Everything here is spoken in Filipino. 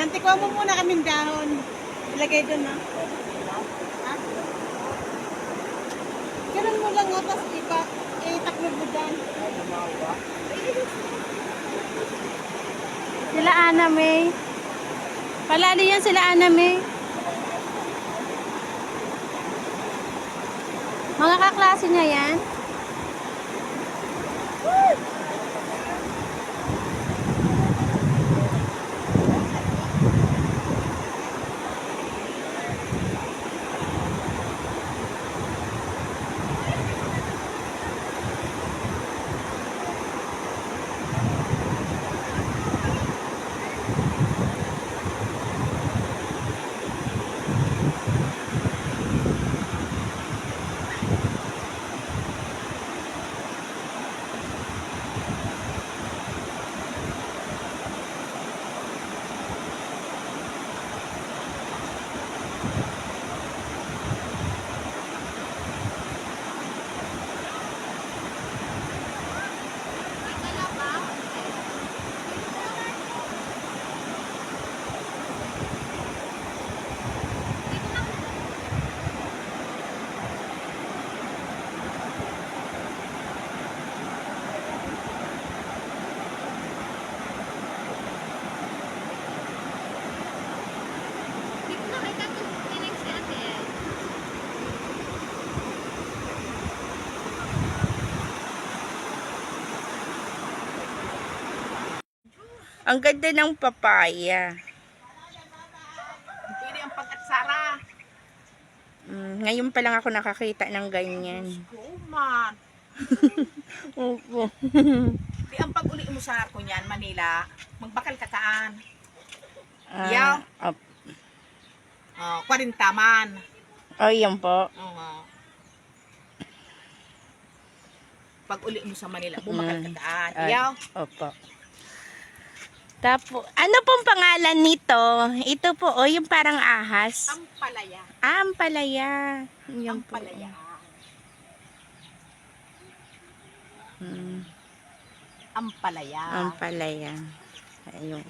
Auntie, kuha mo muna kaming dahon. Ilagay doon, ha? Ha? Ganun mo lang, tapos itaklob mo dyan. Sila Ana May. Palali yan sila Ana May. Mga kaklase niya yan. Ang ganda ng papaya. Pwede ang pag-atsara. Ngayon pa lang ako nakakita ng ganyan. Man. Opo. Di ang pag-uli mo sa kunyan, Manila, magbakal kakaan. Ah, Yaw. op. 40 man. Oh, yan po. Pag-uli mo sa Manila, bumakal kakaan. Ay, Yaw. opo. Tapos, ano pong pangalan nito? Ito po, oh, yung parang ahas. Ampalaya. Ah, ampalaya. Yan po. Ampalaya. Hmm, Ampalaya. ampalaya. Ayun.